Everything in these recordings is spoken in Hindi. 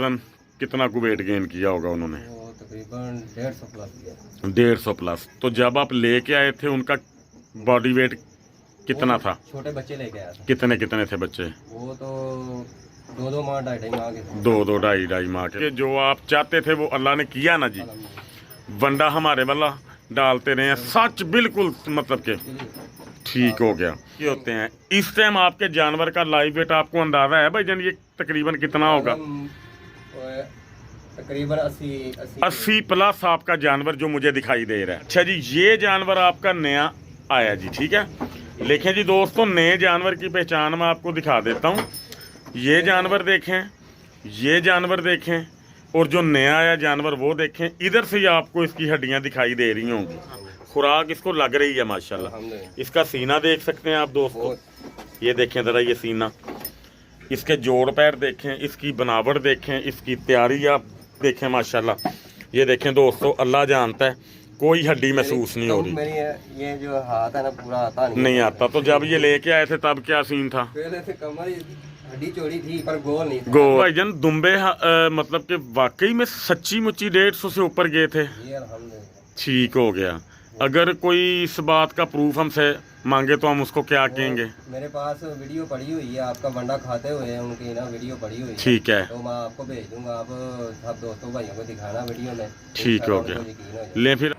अंदाजन कितना को वेट गेन किया होगा उन्होंने? वो तकरीबन 150 प्लस किया। 150 प्लस। तो जब आप लेके आए थे उनका बॉडी वेट कितना था? छोटे बच्चे लेके आया था। कितने कितने थे बच्चे? वो तो 2-2 माह 2.5 माह के थे। 2-2 2.5 माह के। जो आप चाहते थे वो अल्लाह ने किया ना जी। वंडा हमारे वाला डालते रहे हैं, सच बिल्कुल मतलब के ठीक हो गया। ये होते हैं इस टाइम आपके जानवर का लाइव वेट आपको अंदाजा है भाई जान ये तकरीबन कितना होगा? तकरीबन 80 प्लस आपका जानवर जो मुझे दिखाई दे रहा है। अच्छा जी, ये जानवर आपका नया आया जी, ठीक है। देखें जी दोस्तों, नए जानवर की पहचान मैं आपको दिखा देता हूँ। ये जानवर देखें, ये जानवर देखें, और जो नया आया जानवर वो देखें। इधर से ही आपको इसकी हड्डियाँ दिखाई दे रही होंगी, खुराक इसको लग रही है माशाल्लाह। इसका सीना देख सकते हैं आप दोस्तों, ये देखें ज़रा ये सीना, इसके जोड़ पैर देखें, इसकी बनावट देखें, इसकी तैयारी आप देखें माशाल्लाह। ये देखें दोस्तों, अल्लाह जानता है कोई हड्डी महसूस नहीं हो रही। मेरी ये जो हाथ है ना पूरा आता नहीं आता। तो जब ये लेके आए थे तब क्या सीन था? पहले से कमर हड्डी चौड़ी थी पर गोल नहीं था। गोल भाईजान दुम्बे मतलब कि वाकई में सच्ची मुच्ची 150 से ऊपर गए थे। ठीक हो गया। अगर कोई इस बात का प्रूफ हमसे मांगे तो हम उसको क्या कहेंगे? मेरे पास वीडियो पड़ी हुई है, आपका बंडा खाते हुए उनकी ना वीडियो पड़ी हुई है। ठीक है, तो मैं आपको भेज दूंगा, आप सब दोस्तों भाइयों को दिखाना वीडियो में। ठीक हो गया। ले फिर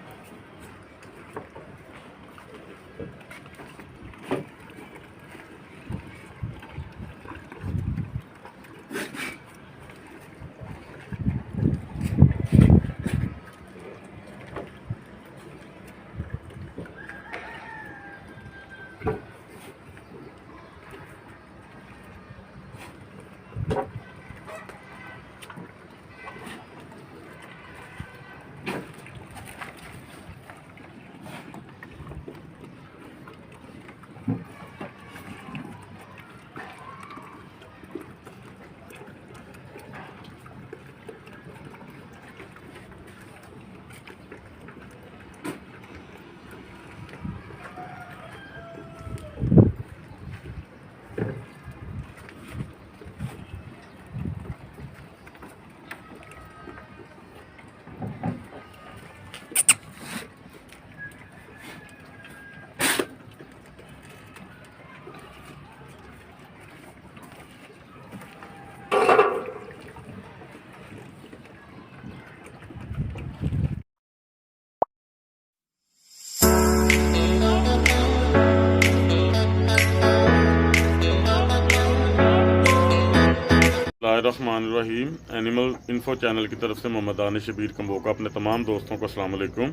रहीम एनिमल इन्फो चैनल की तरफ से मोहम्मद दानिश शबीर कंबोका अपने तमाम दोस्तों को अस्सलाम वालेकुम।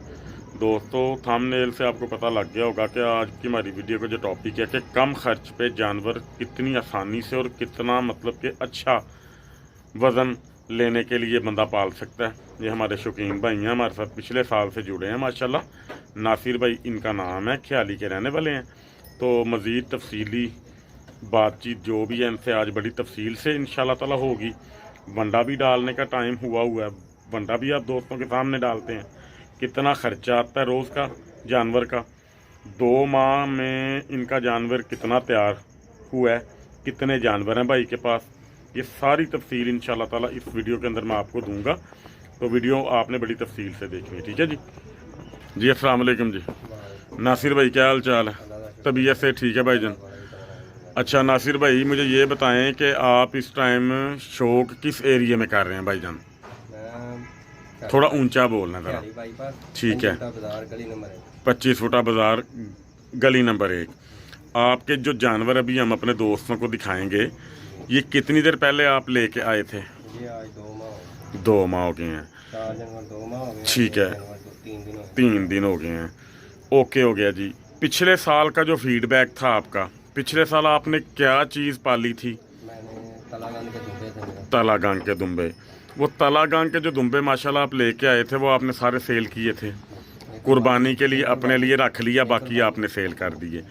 दोस्तों, थंबनेल से आपको पता लग गया होगा कि आज की हमारी वीडियो का जो टॉपिक है कि कम खर्च पे जानवर कितनी आसानी से और कितना मतलब कि अच्छा वज़न लेने के लिए बंदा पाल सकता है। ये हमारे शौकीन भाई हैं, हमारे साथ पिछले साल से जुड़े हैं माशाल्लाह। नासिर भाई इनका नाम है, ख्याली के रहने वाले हैं। तो मज़ीद तफसीली बातचीत जो भी है इनसे आज बड़ी तफसील से इंशाल्लाह ताला होगी। वंडा भी डालने का टाइम हुआ है, वंडा भी आप दोस्तों के सामने डालते हैं। कितना ख़र्चा आता है रोज़ का जानवर का, 2 माह में इनका जानवर कितना तैयार हुआ है, कितने जानवर हैं भाई के पास, ये सारी तफसील इंशाल्लाह ताला इस वीडियो के अंदर मैं आपको दूंगा। तो वीडियो आपने बड़ी तफसील से देखनी है, ठीक है जी। जी अस्सलाम वालेकुम जी। नासिर भाई क्या हाल चाल है? तबीयत से ठीक है भाईजान? अच्छा नासिर भाई, मुझे ये बताएं कि आप इस टाइम शौक किस एरिया में कर रहे हैं भाईजान? थोड़ा ऊंचा बोलना ज़रा। ठीक है, 25 फुटा बाज़ार गली नंबर 1। आपके जो जानवर अभी हम अपने दोस्तों को दिखाएंगे, ये कितनी देर पहले आप लेके आए थे? ये आज 2 माह हो गए हैं। 4 जनवरी 2 माह हो गए। ठीक है, 3 दिन हो गए हैं। ओके हो गया जी। पिछले साल का जो फीडबैक था आपका, पिछले साल आपने क्या चीज़ पाली थी? मैंने तलागंग के दुम्बे थे। तलागंग के दुम्बे। वो तलागंग के जो दुम्बे माशाल्लाह आप लेके आए थे, वो आपने सारे सेल किए थे? कुर्बानी के लिए अपने लिए रख लिया, बाकी आपने सेल कर दिए।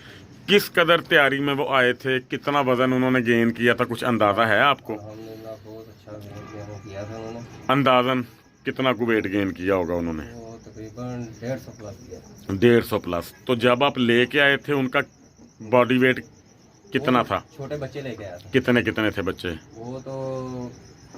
किस कदर तैयारी में वो आए थे, कितना वज़न उन्होंने गेन किया था, कुछ अंदाज़ा है आपको? बहुत अच्छा गेन किया था उन्होंने। अंदाज़न कितना को वेट गेन किया होगा उन्होंने? तकरीबन 150 प्लस किया। 150 प्लस। तो जब आप लेके आए थे उनका बॉडी वेट कितना था? छोटे बच्चे लेके आया था। कितने कितने थे बच्चे? वो तो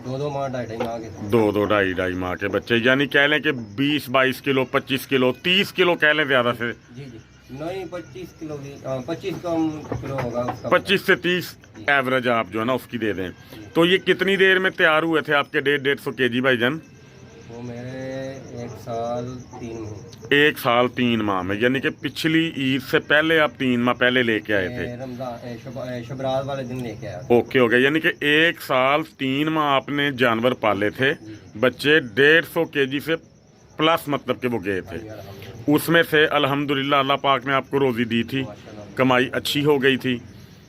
2 माह 2.5 माह के थे। 2 ढाई माह के बच्चे, यानी कह लें कि 20-22 किलो, 25 किलो, 30 किलो कह लें ज़्यादा से। जी जी नहीं 25 किलो भी 25 किलो होगा उसका। 25 से 30 एवरेज आप जो है ना उसकी दे दें। तो ये कितनी देर में तैयार हुए थे आपके 150 केजी भाईजान? वो मेरे 1 साल 3 महीने। 1 साल 3 माह में, यानी कि पिछली ईद से पहले आप 3 माह पहले लेके आए थे। रमजान शबरात वाले दिन लेके आया था। ओके हो गया, यानी कि 1 साल 3 माह आपने जानवर पाले थे। बच्चे 150 केजी से प्लस मतलब कि वो गए थे। उसमें से अल्हम्दुलिल्लाह अल्लाह पाक ने आपको रोज़ी दी थी, कमाई अच्छी हो गई थी।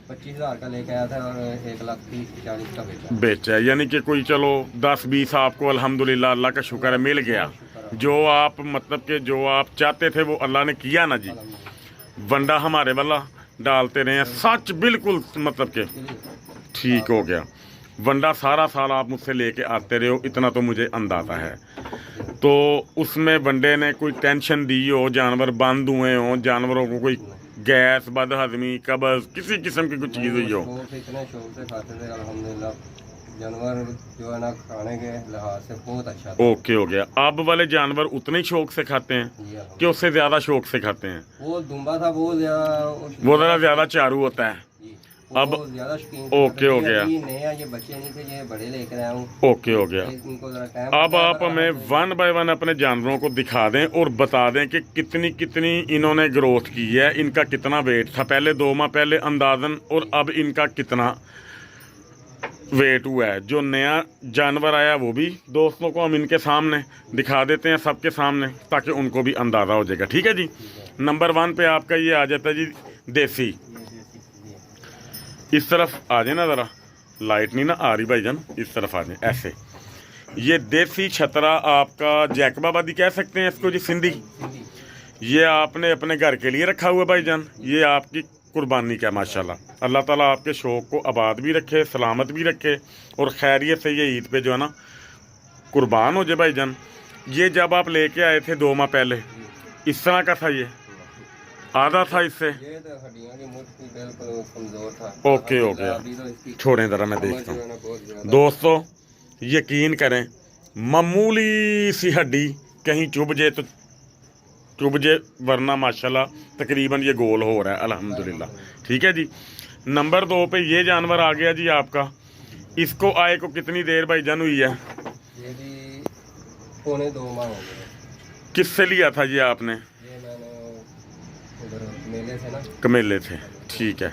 25,000 का लेके आया था और 1,30,40 का बेचा है, यानी कि कोई चलो 10-20 आपको अल्हम्दुलिल्लाह अल्लाह का शुक्र है मिल गया। जो आप मतलब कि जो आप चाहते थे वो अल्लाह ने किया ना जी। वंडा हमारे वाला डालते रहे हैं, सच बिल्कुल मतलब के ठीक हो गया। वंडा सारा साल आप मुझसे लेके आते रहे हो, इतना तो मुझे अंदाज़ा है। तो उसमें वंडे ने कोई टेंशन दी हो, जानवर बंद हुए हों, जानवरों को कोई गैस, बदहजमी, कब्ज़, किसी किस्म की कुछ चीज़ हुई हो? इतने शौक से खाते थे अल्हम्दुलिल्लाह, जानवर जो है ना खाने के लिहाज से बहुत अच्छा था। ओके हो गया। अब वाले जानवर उतने ही शौक से खाते हैं कि उससे ज़्यादा शौक से खाते हैं? वो दुम्बा था वो ज़्यादा चारू होता है। अब ज्यादा शौकीन ओके हो गया। नया ये बच्चे नहीं थे, ये बड़े लेकर आया हूँ। ओके हो गया। अब आप हमें 1 बाय 1 अपने जानवरों को दिखा दें और बता दें कि कितनी इन्होंने ग्रोथ की है, इनका कितना वेट था पहले 2 माह पहले अंदाजन, और अब इनका कितना वेट हुआ है। जो नया जानवर आया वो भी दोस्तों को हम इनके सामने दिखा देते हैं, सबके सामने, ताकि उनको भी अंदाज़ा हो जाएगा। ठीक है जी। नंबर 1 पे आपका ये आ जाता है जी देसी। इस तरफ आ जाए ना, ज़रा लाइट नहीं ना आ रही भाईजान, इस तरफ आ जाए ऐसे। ये देसी छतरा आपका जैकबाबादी कह सकते हैं इसको जी, सिंधी। ये आपने अपने घर के लिए रखा हुआ भाईजान, ये आपकी कुर्बानी का माशाल्लाह। अल्लाह ताला आपके शौक़ को आबाद भी रखे, सलामत भी रखे, और खैरियत से ये ईद पे जो है ना कुर्बान हो जाए भाईजान। ये जब आप लेके आए थे 2 माह पहले, इस तरह का था, ये आधा था इससे? ये तो हड्डियां की मुट्ठी बिल्कुल कमजोर था। ओके हो गया, छोड़ें ज़रा मैं देखता हूँ। दोस्तों यकीन करें, मामूली सी हड्डी कहीं चुभ जाए तो चुभ जाए, वरना माशाल्लाह तकरीबन ये गोल हो रहा है अल्हम्दुलिल्लाह। ठीक है जी। नंबर 2 पे ये जानवर आ गया जी आपका। इसको आए को कितनी देर भाईजान हुई है? ये भी पौने 2 माह हो गए। किससे लिया था ये आपने? ये मैंने उधर मेले से ना, कमेले थे। ठीक है,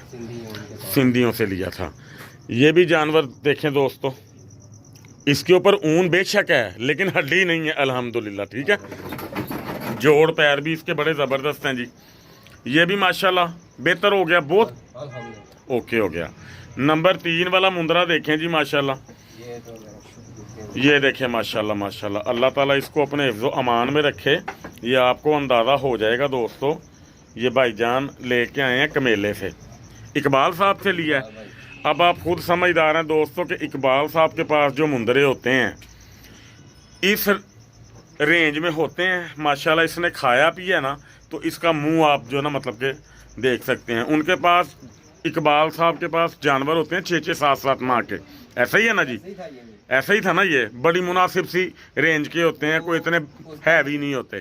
सिंधियों से लिया था। ये भी जानवर देखें दोस्तों, इसके ऊपर ऊन बेशक है लेकिन हड्डी नहीं है अल्हम्दुलिल्लाह। ठीक है, जोड़ पैर भी इसके बड़े ज़बरदस्त हैं जी। ये भी माशाल्लाह बेहतर हो गया बहुत। ओके हो गया। नंबर 3 वाला मुंदरा देखें जी माशाल्लाह। ये देखें माशाल्लाह माशाल्लाह, अल्लाह ताला इसको अपने हिफ्ज़ो अमान में रखे। ये आपको अंदाज़ा हो जाएगा दोस्तों, ये भाईजान लेके आए हैं कमेले से, इकबाल साहब से लिया है। अब आप खुद समझदार हैं दोस्तों कि इकबाल साहब के पास जो मुंदरे होते हैं इस रेंज में होते हैं माशाल्लाह। इसने खाया पिया ना तो इसका मुंह आप जो ना मतलब के देख सकते हैं। उनके पास इकबाल साहब के पास जानवर होते हैं 6-6, 7-7 माह के। ऐसा ही है ना जी? ऐसा ही था ना। ये बड़ी मुनासिब सी रेंज के होते हैं, कोई इतने हैवी नहीं होते।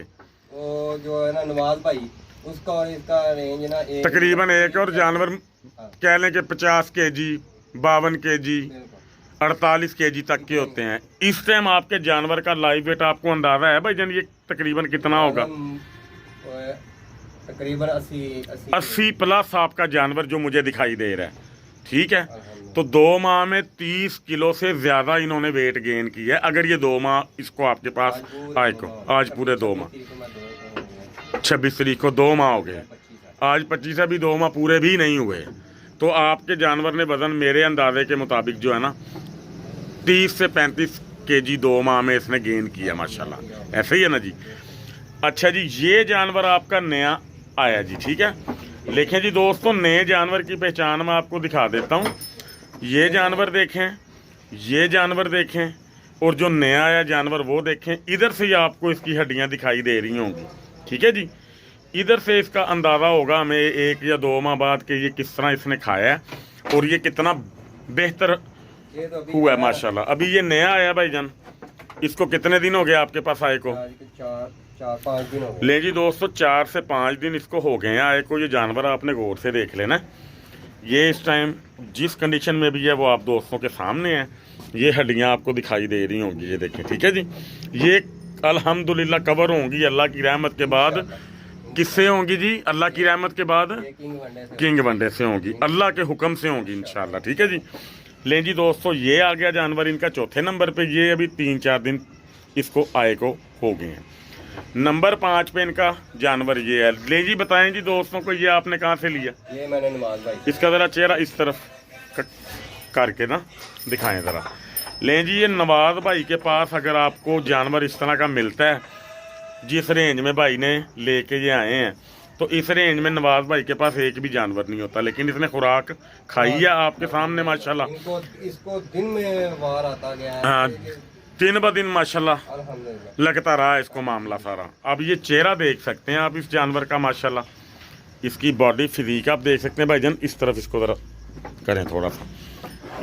वो जो है ना नवाज भाई, उसका और इसका रेंज ना तकरीबन एक और जानवर कह लें कि 50 केजी, 52 केजी, 48 केजी तक के होते हैं। इस टाइम आपके जानवर का लाइव वेट आपको अंदाजा है भाईजान ये तकरीबन कितना होगा? तकरीबन 80 प्लस आपका जानवर जो मुझे दिखाई दे रहा है। ठीक है, तो 2 माह में 30 किलो से ज़्यादा इन्होंने वेट गेन किया है। अगर ये 2 माह इसको आपके पास आए को, आज पूरे 2 माह, 26 तारीख को 2 माह हो गए, आज 25 अभी 2 माह पूरे भी नहीं हुए। तो आपके जानवर ने वज़न मेरे अंदाजे के मुताबिक जो है ना 30 से 35 केजी 2 माह में इसने गेन किया माशाल्लाह। ऐसे ही है ना जी। अच्छा जी, ये जानवर आपका नया आया जी। ठीक है, लेखें जी दोस्तों, नए जानवर की पहचान मैं आपको दिखा देता हूँ। ये जानवर देखें, ये जानवर देखें, और जो नया आया जानवर वो देखें। इधर से ही आपको इसकी हड्डियाँ दिखाई दे रही होंगी। ठीक है जी, इधर से इसका अंदाज़ा होगा हमें 1 या 2 माह बाद कि ये किस तरह इसने खाया है और ये कितना बेहतर ये तो अभी हुआ है माशाल्लाह। अभी ये नया आया भाईजान, इसको कितने दिन हो गए आपके पास आए को? आज के 4-5 दिन हो गए। ले जी दोस्तों, 4 से 5 दिन इसको हो गए हैं आए को। ये जानवर आपने गौर से देख लेना। ये इस टाइम जिस कंडीशन में भी है वो आप दोस्तों के सामने है। ये हड्डियां आपको दिखाई दे रही होंगी, ये देखें, ठीक है जी। ये अल्हम्दुलिल्लाह कवर होंगी अल्लाह की रहमत के बाद। किससे होंगी जी? अल्लाह की रहमत के बाद ये किंग वनडे से होंगी, अल्लाह के हुक्म से होंगी इंशाल्लाह, ठीक है जी। लें जी दोस्तों, ये आ गया जानवर इनका चौथे नंबर पे। ये अभी 3-4 दिन इसको आए को हो गए हैं। नंबर 5 पे इनका जानवर ये है। ले जी बताएं जी दोस्तों को, ये आपने कहाँ से लिया? ये मैंने नमाज भाई से। इसका ज़रा चेहरा इस तरफ करके ना दिखाएं ज़रा। लें जी, ये नवाज भाई के पास अगर आपको जानवर इस तरह का मिलता है, जिस रेंज में भाई ने लेके ये आए हैं, तो इस रेंज में नवाज भाई के पास एक भी जानवर नहीं होता। लेकिन इसने खुराक खाई है आपके सामने माशाल्लाह। इसको दिन में वार आता गया है। हाँ, दिन ब दिन माशाल्लाह अल्हम्दुलिल्लाह लगता रहा है इसको मामला सारा। अब ये चेहरा देख सकते हैं आप इस जानवर का माशाल्लाह, इसकी बॉडी फिजिक आप देख सकते हैं भाईजान। इस तरफ इसको ज़रा करें थोड़ा सा,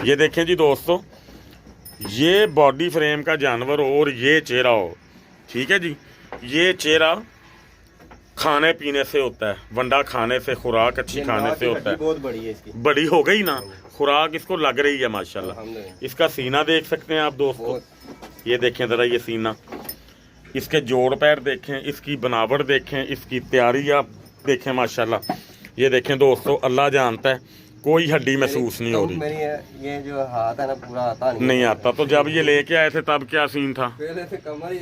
ये देखें जी दोस्तों, ये बॉडी फ्रेम का जानवर हो और ये चेहरा हो, ठीक है जी। ये चेहरा खाने पीने से होता है, वंडा खाने से, खुराक अच्छी खाने से होता है। बहुत बड़ी है इसकी, बड़ी हो गई ना, खुराक इसको लग रही है माशाल्लाह। अल्हम्दुलिल्लाह। इसका सीना देख सकते हैं आप दोस्तों, ये देखें ज़रा ये सीना, इसके जोड़ पैर देखें, इसकी बनावट देखें, इसकी तैयारी आप देखें माशाल्लाह। ये देखें दोस्तों, अल्लाह जानता है कोई हड्डी महसूस नहीं हो रही। मेरी ये जो हाथ है ना पूरा आता नहीं आता। तो जब ये लेके आए थे तब क्या सीन था? पहले से कमर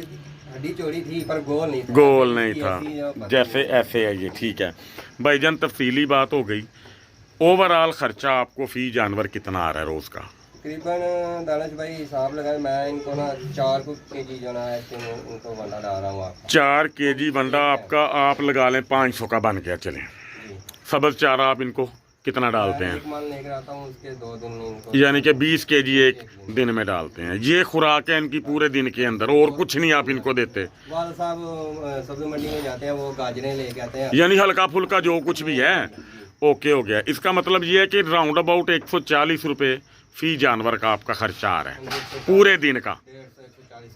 हड्डी चौड़ी थी पर गोल नहीं था। गोल नहीं था, जैसे ऐसे है ये, ठीक है भाईजान। तफसीली बात हो गई। ओवरऑल खर्चा आपको फी जानवर कितना आ रहा है रोज का? तकरीबन दानिश भाई हिसाब लगाए, मैं इनको ना 4 kg जो ना इनको वंडा डाल रहा हूँ। 4 kg वंडा आपका आप लगा लें 500 का बन गया। चलें, सब्ज़ चारा आप इनको कितना डालते हैं? एक माल लेकर आता हूँ, उसके 2 दिन में इनको यानी कि 20 kg एक दिन में डालते हैं। ये खुराक है इनकी पूरे दिन के अंदर, और कुछ नहीं आप इनको देते? वाल साहब सब्जी मंडी में जाते हैं, वो गाजरें लेके आते हैं। यानी हल्का फुल्का जो कुछ भी है ओके हो गया। इसका मतलब ये है कि राउंड अबाउट 140 रुपये फी जानवर का आपका खर्चा आ रहा है पूरे दिन का।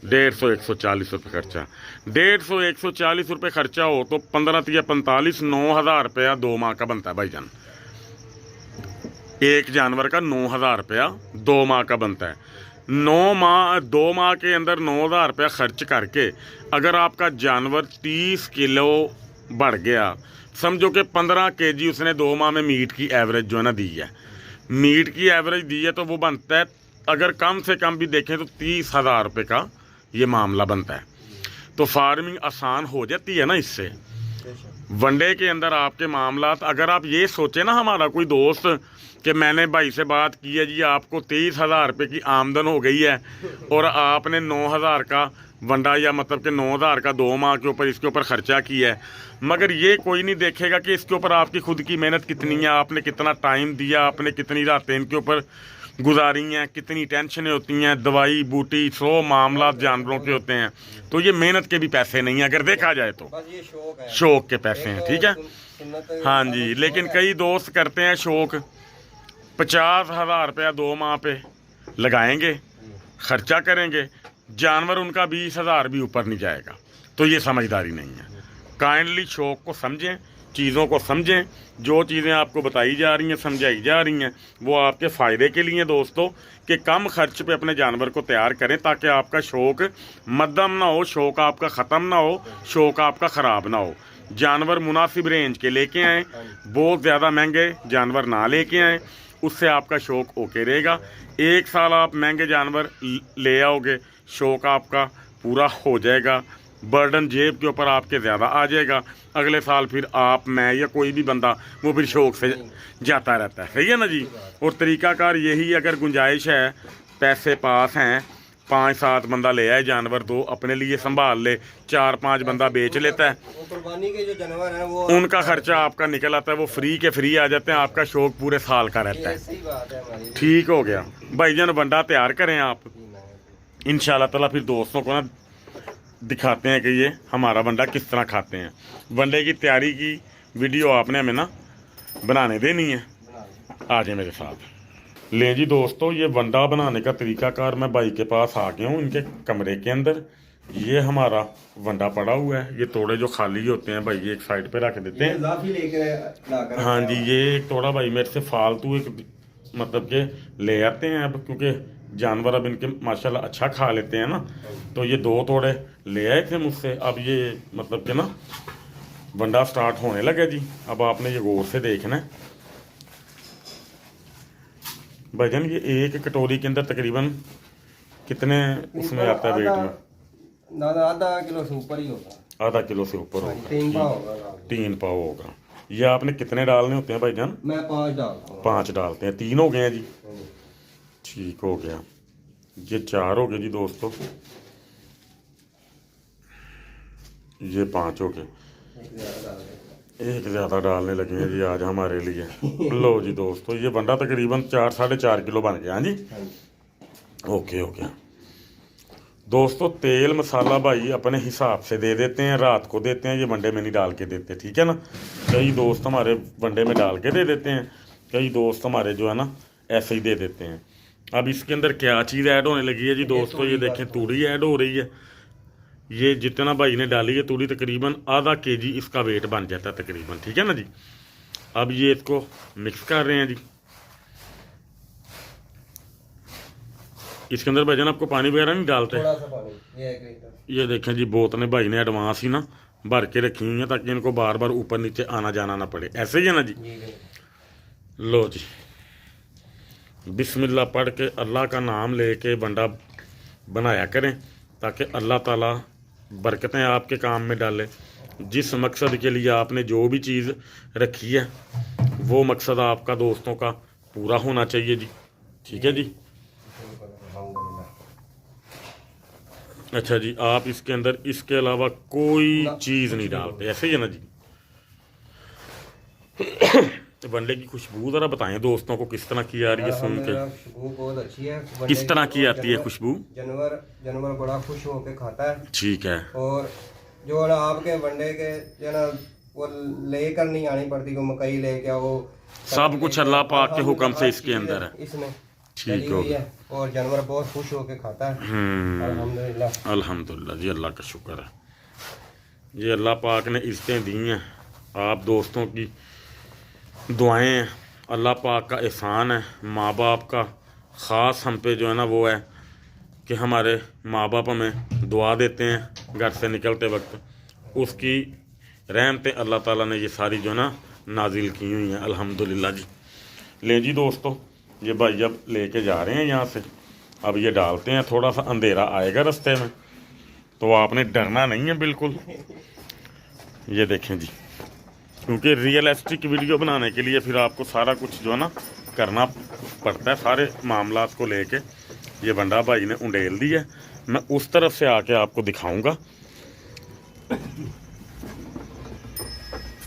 150-140 रुपये खर्चा। 150-140 रुपये खर्चा हो तो 15-45 9,000 रुपया 2 माह का बनता है भाईजान। एक जानवर का 9,000 रुपया 2 माह का बनता है। 2 माह के अंदर 9,000 रुपया खर्च करके अगर आपका जानवर 30 किलो बढ़ गया, समझो कि 15 kg उसने 2 माह में मीट की एवरेज जो है ना दी है, मीट की एवरेज दी है, तो वो बनता है, अगर कम से कम भी देखें तो 30,000 रुपये का ये मामला बनता है। तो फार्मिंग आसान हो जाती है ना इससे। वनडे के अंदर आपके मामला, अगर आप ये सोचे ना, हमारा कोई दोस्त कि मैंने भाई से बात की है जी, आपको 23,000 रुपये की आमदन हो गई है और आपने 9,000 का वंडा, या मतलब कि 9,000 का 2 माह के ऊपर इसके ऊपर ख़र्चा किया है, मगर ये कोई नहीं देखेगा कि इसके ऊपर आपकी खुद की मेहनत कितनी है, आपने कितना टाइम दिया, आपने कितनी रातें इनके ऊपर गुजारी हैं, कितनी टेंशनें होती हैं, दवाई बूटी 100 मामला जानवरों के होते हैं। तो ये मेहनत के भी पैसे नहीं हैं अगर देखा जाए तो, बस ये शौक है, शौक के पैसे हैं, ठीक है। हाँ जी, लेकिन कई दोस्त करते हैं शौक, 50,000 रुपया 2 माह पे लगाएंगे, खर्चा करेंगे, जानवर उनका 20,000 भी ऊपर नहीं जाएगा। तो ये समझदारी नहीं है। काइंडली शौक को समझें, चीज़ों को समझें। जो चीज़ें आपको बताई जा रही हैं, समझाई जा रही हैं, वो आपके फ़ायदे के लिए दोस्तों, कि कम खर्च पे अपने जानवर को तैयार करें ताकि आपका शौक मध्यम ना हो, शौक आपका ख़त्म ना हो, शौक आपका ख़राब ना हो। जानवर मुनासिब रेंज के लेके आएँ, बहुत ज़्यादा महंगे जानवर ना लेके आएँ, उससे आपका शौक ओके रहेगा। 1 साल आप महंगे जानवर ले आओगे, शौक आपका पूरा हो जाएगा, बर्डन जेब के ऊपर आपके ज़्यादा आ जाएगा। अगले साल फिर आप, मैं या कोई भी बंदा, वो फिर शौक से जाता रहता है। सही है ना जी। और तरीक़ाकार यही, अगर गुंजाइश है, पैसे पास हैं, 5-7 बंदा ले आए जानवर, 2 अपने लिए संभाल ले, 4-5 बंदा बेच लेता है, कुर्बानी के जो जानवर हैं वो उनका खर्चा आपका निकल आता है, वो फ्री के फ्री आ जाते हैं, आपका शौक पूरे साल का रहता है। सही बात है हमारी। ठीक हो गया भाईजान, वंडा तैयार करें आप, इंशाल्लाह ताला फिर दोस्तों को ना दिखाते हैं कि ये हमारा वंडा किस तरह खाते हैं। वनडे की तैयारी की वीडियो आपने हमें ना बनाने देनी है, आ जाए मेरे साथ। ले जी दोस्तों, ये वंडा बनाने का तरीकाकार मैं भाई के पास आ गया हूँ, इनके कमरे के अंदर। ये हमारा वंडा पड़ा हुआ है, ये तोड़े जो खाली होते हैं भाई ये एक साइड पे रख देते हैं। हाँ जी, ये एक तोड़ा भाई मेरे से फालतू एक मतलब के ले आते हैं अब, क्योंकि जानवर अब इनके माशाल्लाह अच्छा खा लेते हैं ना, तो ये 2 तोड़े ले आए थे मुझसे। अब ये मतलब के ना वंडा स्टार्ट होने लगा जी। अब आपने ये गौर से देखना है भाईजान, ये एक कटोरी के अंदर तकरीबन कितने उसमें आता है वेट में? आधा किलो से ऊपर ही होगा। आधा किलो से ऊपर होगा, 3 पाव होगा। 3 पाव होगा। ये आपने कितने डालने होते हैं भाईजान? मैं 5 डालता हूँ। 5 डालते हैं। 3 हो गए हैं जी, ठीक हो गया। ये 4 हो गए जी दोस्तों, ये 5 हो गए। एक ज़्यादा डालने लगे हैं जी आज हमारे लिए। लो जी दोस्तों, ये बंडा तकरीबन 4 साढ़े 4 किलो बन गया। हाँ जी, ओके हो गया दोस्तों। तेल मसाला भाई अपने हिसाब से दे देते हैं, रात को देते हैं, ये वनडे में नहीं डाल के देते, ठीक है ना। कई दोस्त हमारे वनडे में डाल के दे देते हैं, कई दोस्त हमारे जो है ना ऐसे ही दे देते हैं। अब इसके अंदर क्या चीज़ ऐड होने लगी है जी दोस्तों, ये देखें तूड़ी ऐड हो रही है। ये जितना भाई ने डाली है तूड़ी तकरीबन आधा केजी इसका वेट बन जाता है तकरीबन, ठीक है ना जी। अब ये इसको मिक्स कर रहे हैं जी। इसके अंदर भाईजान आपको पानी वगैरह नहीं डालते? थोड़ा सा पानी, ये 1 लीटर। ये देखें जी, बोतलें भाई ने एडवांस ही ना भर के रखी हुई हैं ताकि इनको बार बार ऊपर नीचे आना जाना ना पड़े, ऐसे ही है ना जी। लो जी, बिस्मिल्लाह पढ़ के अल्लाह का नाम लेके वंडा बनाया करें ताकि अल्लाह ताला बरकतें आपके काम में डाले। जिस मकसद के लिए आपने जो भी चीज़ रखी है वो मकसद आपका दोस्तों का पूरा होना चाहिए जी, ठीक है जी। अच्छा जी, आप इसके अंदर इसके अलावा कोई चीज़ नहीं डालते, ऐसे ही है ना जी। वनडे की खुशबू ज़रा बताएं दोस्तों को किस तरह की आ रही है सुन के? खुशबू बहुत अच्छी है। किस तरह की आती है खुशबू? जानवर बड़ा खुश होकर खाता है, ठीक है। और जो है ना आपके वनडे के जो है ना वो लेकर नहीं आनी पड़ती, को मकई लेके आओ, सब कुछ अल्लाह पाक के हुक्म से इसके अंदर है, इसमें ठीक हो गया। और जानवर बहुत खुश होकर खाता है। अल्हम्दुलिल्लाह, अल्हम्दुलिल्लाह जी, अल्लाह का शुक्र है। ये अल्लाह पाक ने इज़्ज़तें दी हैं, आप दोस्तों की दुआएं हैं, अल्लाह पाक का एहसान है। माँ बाप का ख़ास हम पे जो है ना वो है कि हमारे माँ बाप हमें दुआ देते हैं घर से निकलते वक्त, उसकी रहमतें अल्लाह ताला ने ये सारी जो है ना नाजिल की हुई हैं, अल्हम्दुलिल्लाह जी। ले जी दोस्तों, ये भाई अब लेके जा रहे हैं यहाँ से। अब ये डालते हैं, थोड़ा सा अंधेरा आएगा रास्ते में तो आपने डरना नहीं है बिल्कुल। ये देखें जी, क्योंकि रियलिस्टिक वीडियो बनाने के लिए फिर आपको सारा कुछ जो है ना करना पड़ता है, सारे मामलात को लेके। ये वंडा भाई ने उंडेल दी है, मैं उस तरफ से आके आपको दिखाऊंगा।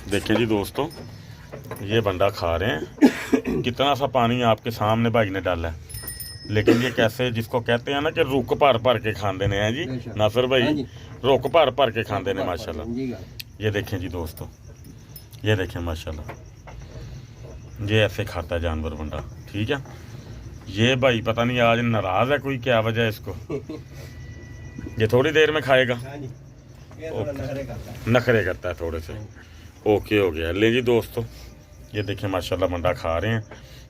देखें जी दोस्तों, ये वंडा खा रहे हैं, कितना सा पानी आपके सामने भाई ने डाला है, लेकिन ये कैसे जिसको कहते हैं ना कि रुक भर भर के खांदे ने हैं जी नासिर भाई, रुक भर भर के खांदे ने माशाल्लाह। ये देखें जी दोस्तों, ये देखें माशाल्लाह, ये ऐसे खाता है जानवर वंडा, ठीक है। ये भाई पता नहीं आज नाराज़ है कोई, क्या वजह है इसको, ये थोड़ी देर में खाएगा, नखरे करता है थोड़े से। ओके हो गया। ले जी दोस्तों, ये देखें माशाल्लाह वंडा खा रहे हैं।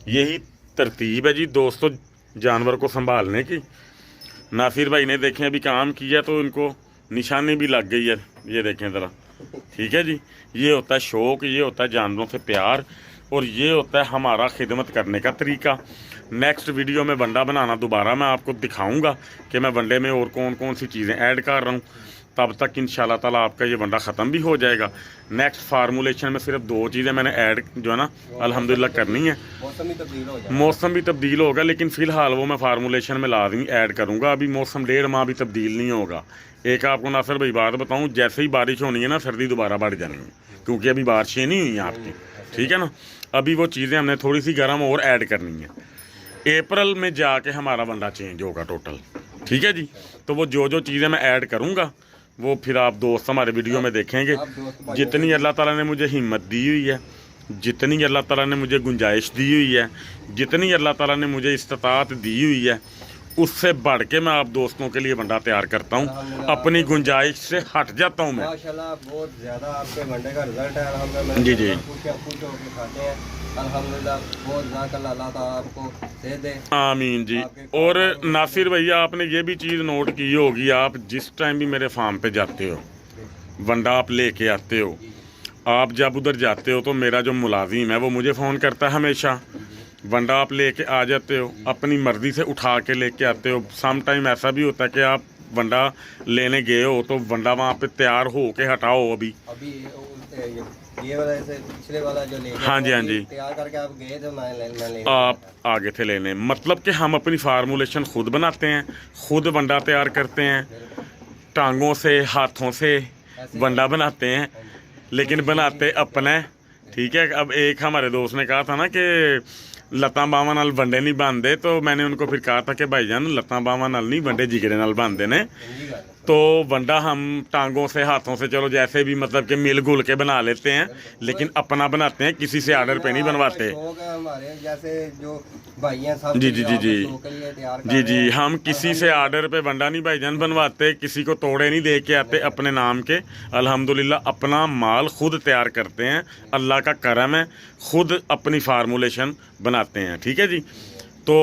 यही तरतीब है जी दोस्तों जानवर को संभालने की। नासिर भाई ने देखें अभी काम किया तो इनको निशानी भी लग गई है, ये देखें ज़रा, ठीक है जी। ये होता है शौक़, ये होता है जानवरों से प्यार, और ये होता है हमारा खिदमत करने का तरीका। नेक्स्ट वीडियो में वंडा बनाना दोबारा मैं आपको दिखाऊंगा कि मैं वनडे में और कौन कौन सी चीज़ें ऐड कर रहा हूँ। तब तक इंशाल्लाह ताला आपका ये वंडा ख़त्म भी हो जाएगा। नेक्स्ट फार्मूलेशन में सिर्फ 2 चीज़ें मैंने ऐड जो है ना अल्हम्दुलिल्लाह करनी है। मौसम भी तब्दील होगा, लेकिन फ़िलहाल वो मैं फार्मूलेशन में लाजमी ऐड करूँगा। अभी मौसम 1.5 माह भी तब्दील नहीं होगा। एक आपको नासिर भाई बात बताऊँ, जैसे ही बारिश होनी है ना सर्दी दोबारा बढ़ जानी है, क्योंकि अभी बारिशें नहीं हुई हैं आपकी, ठीक है ना। अभी वो चीज़ें हमने थोड़ी सी गर्म और ऐड करनी है। अप्रैल में जाके हमारा वंडा चेंज होगा टोटल, ठीक है जी। तो वो जो चीज़ें मैं ऐड करूँगा वो फिर आप दोस्त हमारे वीडियो में देखेंगे। जितनी अल्लाह ताला ने मुझे हिम्मत दी हुई है जितनी अल्लाह ताला ने मुझे गुंजाइश दी हुई है, जितनी अल्लाह ताला ने मुझे इस्तात दी हुई है, उससे बढ़ के मैं आप दोस्तों के लिए वंडा तैयार करता हूँ। अपनी गुंजाइश से हट जाता हूँ मैं। माशाल्लाह बहुत ज़्यादा आपके वंडे का रिजल्ट है अल्हम्दुलिल्लाह। जी जी खुश होकर खाते हैं अल्हम्दुलिल्लाह। बहुत ज़्यादा अल्लाह ताला आपको दे दे, आमीन जी। और नासिर भैया आपने ये भी चीज़ नोट की होगी, आप जिस टाइम भी मेरे फार्म पे जाते हो, वंडा आप लेके आते हो, आप जब उधर जाते हो तो मेरा जो मुलाजिम है वो मुझे फ़ोन करता है हमेशा। वंडा आप लेके आ जाते हो, अपनी मर्ज़ी से उठा के लेके आते हो। सम टाइम ऐसा भी होता है कि आप वंडा लेने गए हो तो वंडा वहाँ पे तैयार हो के हटाओ अभी ये वाला ऐसे पिछले वाला जो ले हाँ जी हाँ जी तैयार करके आप गए थे, मैं लेने आप आगे थे लेने। मतलब कि हम अपनी फार्मूलेशन खुद बनाते हैं, खुद वंडा तैयार करते हैं, टांगों से हाथों से वंडा बनाते हैं, लेकिन बनाते अपने। ठीक है। अब एक हमारे दोस्त ने कहा था ना कि लत्ता बावां नाल वंडे नहीं बांधते, तो मैंने उनको फिर कहा था कि भाईजान लत्ता बावां नाल नहीं वंडे जिगरे नाल बांधते ने। तो वंडा हम टांगों से हाथों से चलो जैसे भी मतलब कि मिल गुल के बना लेते हैं, लेकिन अपना बनाते हैं, किसी से आर्डर पे नहीं बनवाते। हमारे जैसे जो भाई हैं सब जी जी जी जी जी हम किसी से आर्डर पे वंडा नहीं भाईजान बनवाते, किसी को तोड़े नहीं दे के आते अपने नाम के। अल्हम्दुलिल्लाह अपना माल खुद तैयार करते हैं, अल्लाह का करम है, खुद अपनी फार्मूलेशन बनाते हैं। ठीक है जी। तो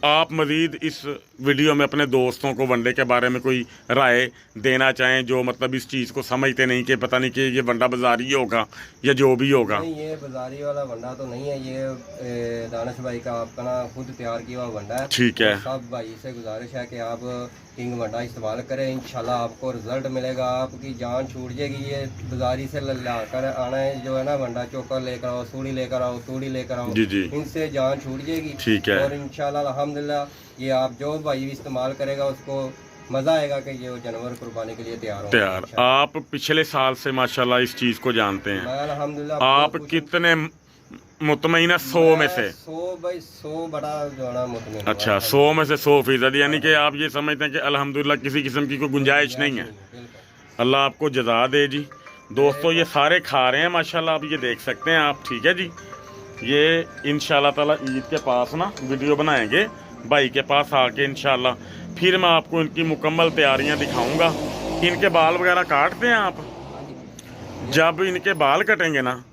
आप मज़ीद इस वीडियो में अपने दोस्तों को वंडे के बारे में कोई राय देना चाहें, जो मतलब इस चीज़ को समझते नहीं कि पता नहीं कि ये वंडा बाजारी होगा या जो भी होगा। नहीं, ये बाजारी वाला वंडा तो नहीं है, ये दानिश भाई का आपका ना खुद तैयार किया हुआ वंडा है। ठीक है। सब भाई से गुजारिश है कि आप किंग वंडा इस्तेमाल करें, इंशाल्लाह आपको रिजल्ट मिलेगा, आपकी जान छूट जाएगी। ये बाजारी से ला कर आना है जो है ना, वंडा चोकर लेकर आओ, सूड़ी लेकर आओ, तूड़ी लेकर आओ, जी जी इनसे जान छूट जाएगी। ठीक है। और इंशाल्लाह अल्हम्दुलिल्लाह ये आप जो भाई भी इस्तेमाल करेगा उसको मज़ा आएगा कि ये जानवर कुर्बानी के लिए तैयार हो। आप पिछले साल से माशाल्लाह इस चीज़ को जानते हैं। अल्हम्दुलिल्लाह। आप कितने मुतमईन है 100 में से? 100 बड़ा जो है ना मुतमईन। अच्छा 100 में से 100%, यानी कि आप ये समझते हैं कि अल्हम्दुलिल्लाह किसी किस्म की कोई गुंजाइश नहीं है। अल्लाह आपको जज़ा दे जी। दोस्तों ये सारे खा रहे हैं माशाल्लाह, आप ये देख सकते हैं आप। ठीक है जी। ये इंशाल्लाह ताला ईद के पास ना वीडियो बनाएंगे भाई के पास आके इंशाल्लाह, फिर मैं आपको इनकी मुकम्मल तैयारियां दिखाऊंगा। इनके बाल वगैरह काटते हैं आप? जब इनके बाल कटेंगे ना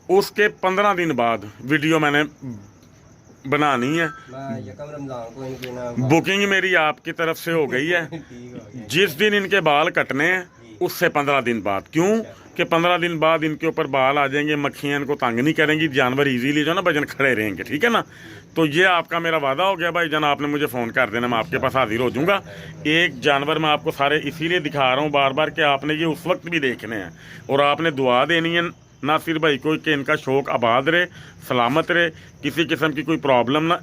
उसके 15 दिन बाद वीडियो मैंने बनानी है। बुकिंग मेरी आपकी तरफ से हो गई है। जिस दिन इनके बाल कटने हैं उससे 15 दिन बाद, क्यों कि 15 दिन बाद इनके ऊपर बाल आ जाएंगे, मक्खियाँ इनको तंग नहीं करेंगी, जानवर इजीली जो ना भजन खड़े रहेंगे। ठीक है ना। तो ये आपका मेरा वादा हो गया भाई जान, आपने मुझे फ़ोन कर देना, मैं आपके पास हाजिर हो जाऊँगा। एक जानवर मैं आपको सारे इसीलिए दिखा रहा हूँ बार बार कि आपने ये उस वक्त भी देखने हैं और आपने दुआ देनी है नासिर भाई को कि इनका शौक़ आबाद रहे, सलामत रहे, किसी किस्म की कोई प्रॉब्लम ना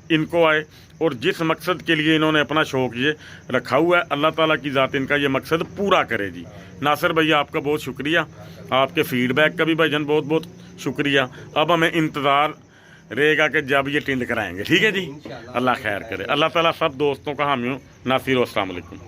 इनको आए। और जिस मकसद के लिए इन्होंने अपना शौक़ ये रखा हुआ है, अल्लाह ताला की ज़ात इनका ये मकसद पूरा करे जी। नासिर भैया आपका बहुत शुक्रिया, आपके फ़ीडबैक का भी भाईजान बहुत बहुत शुक्रिया। अब हमें इंतज़ार रहेगा कि जब ये टिंड कराएंगे। ठीक है जी। अल्लाह खैर करे, अल्लाह ताला सब दोस्तों का हामी हो। नासिर, अस्सलाम वालेकुम।